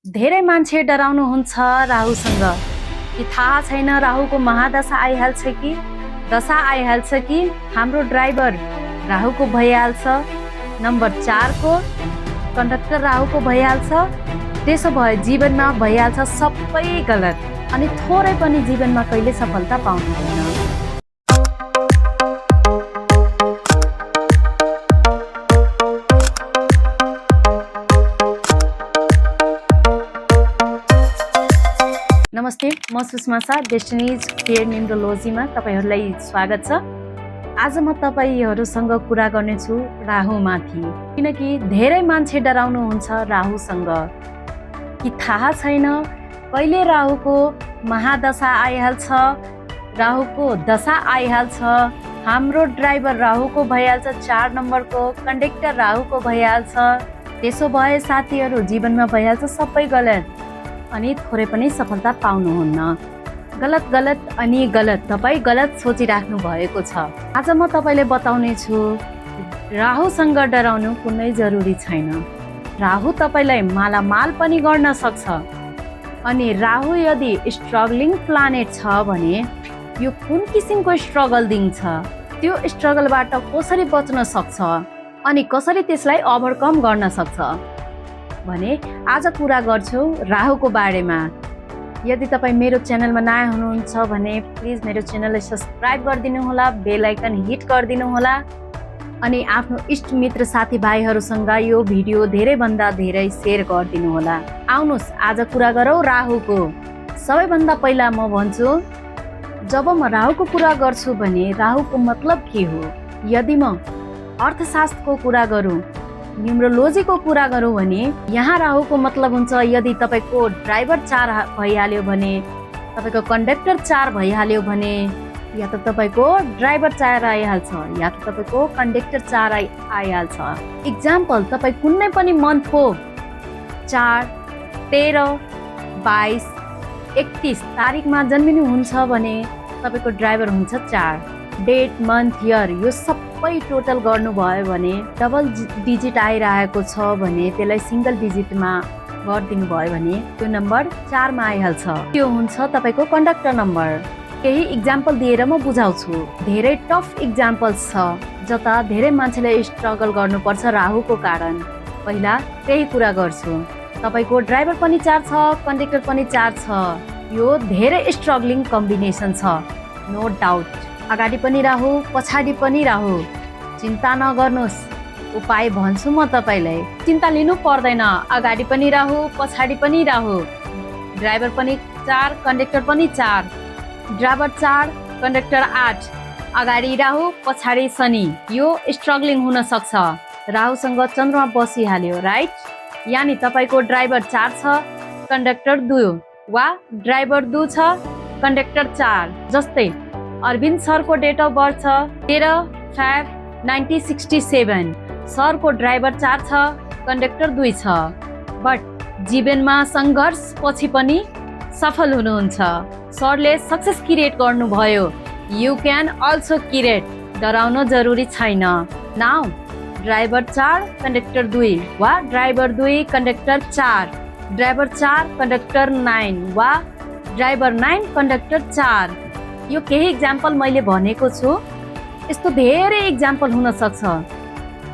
धेरै मान्छे डराउनुहुन्छ राहुसँग कि थाहा छैन राहुको महादशा आइहाल्छ कि दशा आइहाल्छ कि हाम्रो ड्राइभर राहुको भइहाल्छ, नम्बर 4 को कन्डक्टर राहुको भइहाल्छ। त्यसो भए जीवनमा भइहाल्छ सबै गलत अनि थोरै पनि जीवनमा कहिले सफलता पाउनुहुन्न। नमस्ते, म सुषमा शाह, डेस्टिनिज केयर न्युमरोलोजीमा तपाईहरुलाई स्वागत छ। आज म तपाईहरुसँग कुरा गर्नेछु राहुमाथि, किनकि धेरै मान्छे डराउनुहुन्छ राहुसँग कि थाहा छैन कहिले राहुको महादशा आइहाल्छ, राहुको दशा आइहाल्छ, हाम्रो ड्राइभर राहुको भइहाल्छ, 4 नम्बरको कन्डक्टर राहुको भइहाल्छ। त्यसो भए साथीहरु जीवनमा भइहाल्छ सबै गलत अनि थोरै पनि सफलता पाउनुहुन्न। गलत अनि गलत, तपाई गलत सोचिराख्नु भएको छ। आज म तपाईलाई बताउने छु राहुसँग डराउनु कुनै जरुरी छैन। राहु तपाईलाई मालामाल पनि गर्न सक्छ अनि राहु यदि स्ट्रगलिङ प्लानेट छ भने यो कुन किसिमको स्ट्रगल दिन्छ, त्यो स्ट्रगलबाट कसरी बच्न सक्छ अनि कसरी त्यसलाई ओभरकम गर्न सक्छ भने आज कुरा गर्छु राहुको बारेमा। यदि तपाईँ मेरो च्यानलमा नयाँ हुनुहुन्छ भने प्लिज मेरो च्यानललाई सब्सक्राइब गरिदिनु होला, बेल आइकन हिट गरिदिनु होला अनि आफ्नो इष्ट मित्र साथीभाइहरूसँग यो भिडियो धेरैभन्दा धेरै सेयर गरिदिनु होला। आउनुहोस् आज कुरा गरौँ राहुको। सबैभन्दा पहिला म भन्छु, जब म राहुको कुरा गर्छु भने राहुको मतलब के हो। यदि म अर्थशास्त्रको कुरा गरौँ, न्युमरोलोजीको कुरा गरौँ भने यहाँ राहुको मतलब हुन्छ यदि तपाईको ड्राइभर 4 भइहाल्यो भने, तपाईको कन्डक्टर 4 भइहाल्यो भने, या त तपाईको ड्राइभर 4 आइहाल्छ या त तपाईको कन्डक्टर 4 आइहाल्छ। इक्जाम्पल, तपाई कुनै पनि मन्थको 4, 13, 22, 31 तारिकमा जन्मिनु हुन्छ भने तपाईको ड्राइभर हुन्छ 4। डेट, मन्थ, इयर यो सबै टोटल गर्नुभयो भने डबल डिजिट आइरहेको छ भने त्यसलाई सिंगल डिजिटमा गरिदिनु भयो भने त्यो नम्बर 4 मा आइहाल्छ। त्यो हुन्छ तपाईको कन्डक्टर नम्बर। केही इक्जाम्पल दिएर म बुझाउँछु। धेरै टफ इक्जाम्पल्स छ जता धेरै मान्छेले स्ट्रगल गर्नुपर्छ राहुको कारण। पहिला त्यही कुरा गर्छु, तपाईको ड्राइभर पनि 4 छ, कन्डक्टर पनि 4 छ। यो धेरै स्ट्रगलिङ कम्बिनेसन छ, नो डाउट। अगाडि पनि राहु, पछाडि पनि राहु। चिन्ता नगर्नुहोस्, उपाय भन्छु म तपाईलाई। चिन्ता लिनु पर्दैन, अगाडि पनि राहु, पछाडि पनि राहु। ड्राइभर पनि 4, कन्डक्टर पनि 4। ड्राइभर 4, कन्डक्टर 8, अगाडि राहु, पछाडि शनि। यो स्ट्रगलिङ हुन सक्छ। राहुसँग चन्द्रमा बसिहाल्यो, राइट। यानी तपाईको ड्राइभर 4 छ, कन्डक्टर 2 वा ड्राइभर 2 छ, कन्डक्टर 4। जस्तै अरविन्द सरको डेट अफ बर्थ छ 13 फेब 1967। सरको ड्राइभर 4 छ, कन्डक्टर 2 छ। बट जीवनमा सङ्घर्ष पछि पनि सफल हुनुहुन्छ। सरले सक्सेस क्रिएट गर्नुभयो, यु क्यान अल्सो क्रिएट। डराउन जरुरी छैन। नाउ ड्राइभर 4, कन्डक्टर 2 वा ड्राइभर 2, कन्डक्टर 4, ड्राइभर 4, कन्डक्टर 9 वा ड्राइभर 9, कन्डक्टर 4। यो केही इक्जाम्पल मैले भनेको छु, यस्तो धेरै इक्जाम्पल हुन सक्छ।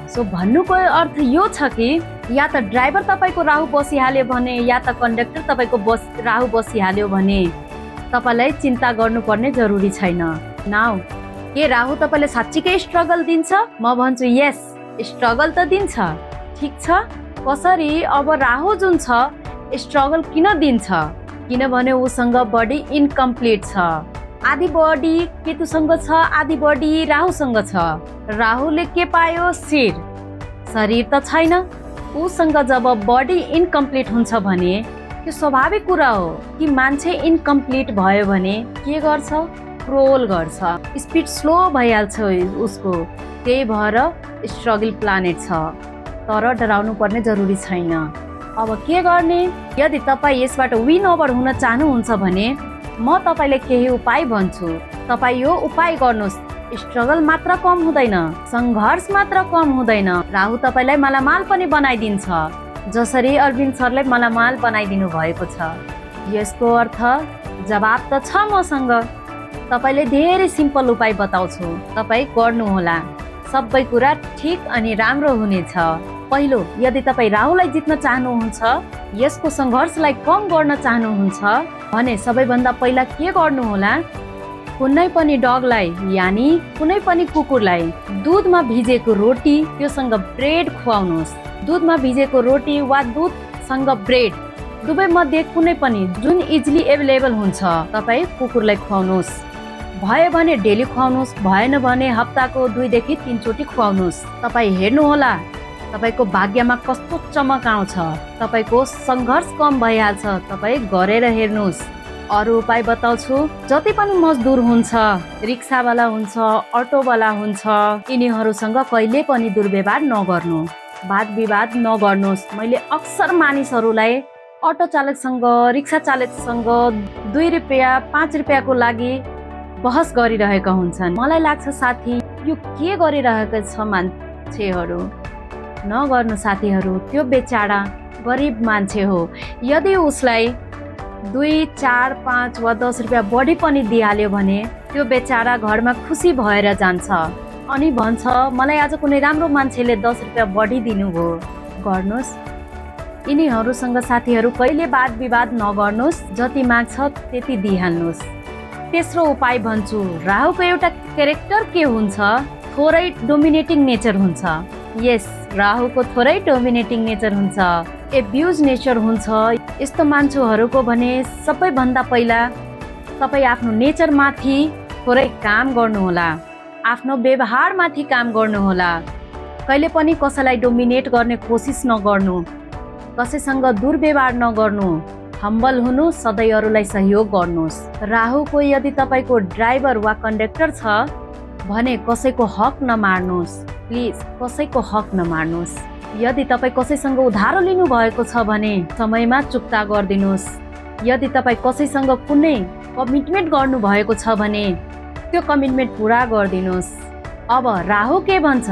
सो भन्नुको अर्थ यो छ कि या त ड्राइभर तपाईको राहु बसिहाल्यो भने या त कन्डक्टर तपाईको राहु बसिहाल्यो भने तपाईलाई चिन्ता गर्नुपर्ने जरुरी छैन। नाउ के राहु तपाईलाई साच्चीकै स्ट्रगल दिन्छ? म भन्छु यस, स्ट्रगल त दिन्छ। ठीक छ, कसरी? अब राहु जुन छ स्ट्रगल किन दिन्छ? किनभने उसँग बडी इनकम्प्लिट छ। आधी बडी केतुसँग छ, आधी बडी राहुसँग छ। राहुले के पायो? शरीर त छैन। उसँग जब बडी इनकम्प्लिट हुन्छ भने त्यो स्वाभाविक कुरा हो कि मान्छे इनकम्प्लिट भयो भने के गर्छ? क्रोल गर्छ, स्पिड स्लो भइहाल्छ उसको। त्यही भएर स्ट्रगल प्लानेट छ। तर डराउनु पर्ने जरुरी छैन। अब के गर्ने? यदि तपाईँ यसबाट विन ओभर हुन चाहनुहुन्छ भने म तपाईलाई केही उपाय भन्छु। तपाईँ यो उपाय गर्नुहोस्। स्ट्रगल मात्र कम हुँदैन, सङ्घर्ष मात्र कम हुँदैन। राहु तपाईलाई मालामाल पनि बनाइदिन्छ। जसरी अरविन्द सरले मालामाल बनाइदिनु भएको छ। यसको अर्थ जवाब त छ मसँग। तपाईले धेरै सिम्पल उपाय बताउँछु, तपाई गर्नुहोला। सबै कुरा ठिक अनि राम्रो हुनेछ। पहिलो, यदि तपाई राहुलाई जित्न चाहनुहुन्छ, यसको सङ्घर्षलाई कम गर्न चाहनुहुन्छ भने सबैभन्दा पहिला के गर्नुहोला? कुनै पनि डगलाई यानि कुनै पनि कुकुरलाई दुधमा भिजेको रोटी त्योसँग ब्रेड खुवाउनुहोस्। दुधमा भिजेको रोटी वा दुधसँग ब्रेड दुवै मध्ये कुनै पनि जुन इजिली एभाइलेबल हुन्छ तपाईँ कुकुरलाई खुवाउनुहोस्। भयो भने डेली खुवाउनुहोस्, भएन भने हप्ताको 2 देखि 3 चोटि खुवाउनुहोस्। तपाईँ हेर्नुहोला तपाईको भाग्यमा कस्तो चमक आउँछ। तपाईको सङ्घर्ष कम भइहाल्छ। तपाईँ गरेर हेर्नुहोस्। अरू उपाय बताउँछु। जति पनि मजदुर हुन्छ, रिक्सावाला हुन्छ, अटोवाला हुन्छ, यिनीहरूसँग कहिले पनि दुर्व्यवहार नगर्नु, वाद विवाद नगर्नुहोस्। मैले अक्सर मानिसहरूलाई अटो चालकसँग, रिक्सा चालकसँग 2 रुपियाँ 5 रुपियाँको लागि बहस गरिरहेका हुन्छन्। मलाई लाग्छ साथी यो के गरिरहेको छ मान्छेहरू। नगर्नु साथीहरू, त्यो बेचारा गरिब मान्छे हो। यदि उसलाई 2, 4, 5 वा 10 रुपियाँ बढी पनि दिइहाल्यो भने त्यो बेचारा घरमा खुसी भएर जान्छ अनि भन्छ मलाई आज कुनै राम्रो मान्छेले 10 रुपियाँ बढी दिनुभयो। गर्नुहोस्। यिनीहरूसँग साथीहरू कहिले वाद विवाद नगर्नुहोस्। जति माग्छ त्यति दिइहाल्नुहोस्। तेस्रो उपाय भन्छु। राहुको एउटा क्यारेक्टर के हुन्छ? थोरै डोमिनेटिङ नेचर हुन्छ। यस, राहुको थोरै डोमिनेटिङ नेचर हुन्छ, एब्युज नेचर हुन्छ। यस्तो मान्छेहरूको भने सबैभन्दा पहिला तपाईँ आफ्नो नेचरमाथि थोरै काम गर्नुहोला, आफ्नो व्यवहारमाथि काम गर्नुहोला। कहिले पनि कसैलाई डोमिनेट गर्ने कोसिस नगर्नु, कसैसँग दुर्व्यवहार नगर्नु, हम्बल हुनु, सधैँ अरूलाई सहयोग गर्नुहोस्। राहुको यदि तपाईँको ड्राइभर वा कन्डक्टर छ भने कसैको हक नमार्नुहोस्। प्लिज कसैको हक नमार्नुहोस्। यदि तपाईँ कसैसँग उधारो लिनु भएको छ भने समयमा चुक्ता गरिदिनुहोस्। यदि तपाईँ कसैसँग कुनै कमिटमेन्ट गर्नु भएको छ भने त्यो कमिटमेन्ट पुरा गरिदिनुहोस्। अब राहु के भन्छ?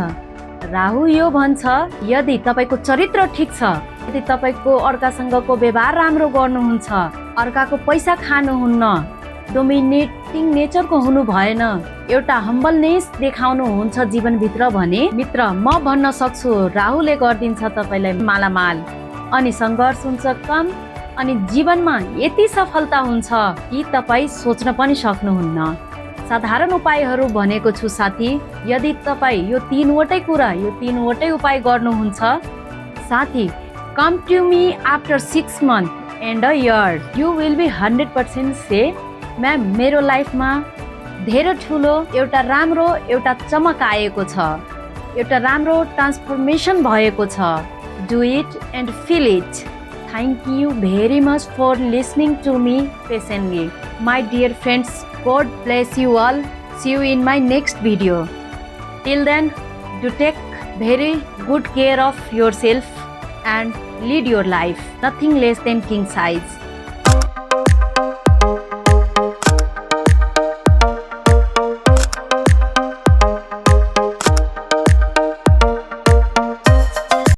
राहु यो भन्छ यदि तपाईँको चरित्र ठिक छ, यदि तपाईँको अर्कासँगको व्यवहार राम्रो गर्नुहुन्छ, अर्काको पैसा खानुहुन्न, डोमिनेटिङ नेचरको हुनु भएन, एउटा हम्बलनेस देखाउनुहुन्छ जीवनभित्र भने मित्र म भन्न सक्छु राहुले गरिदिन्छ तपाईँलाई मालामाल अनि सङ्घर्ष हुन्छ कम अनि जीवनमा यति सफलता हुन्छ कि तपाईँ सोच्न पनि सक्नुहुन्न। साधारण उपायहरू भनेको छु साथी। यदि तपाईँ यो 3वटै कुरा, यो 3वटै उपाय गर्नुहुन्छ साथी, come to me after 6 months and a year, you will be 100% से म्याम मेरो लाइफमा धेरै ठुलो एउटा राम्रो एउटा चमक आएको छ, एउटा राम्रो ट्रान्सफर्मेसन भएको छ। Do it and feel it. Thank you very much for listening to me patiently. My dear friends, God bless you all. See you in my next video. Till then, do take very good care of yourself and lead your life. Nothing less than king size.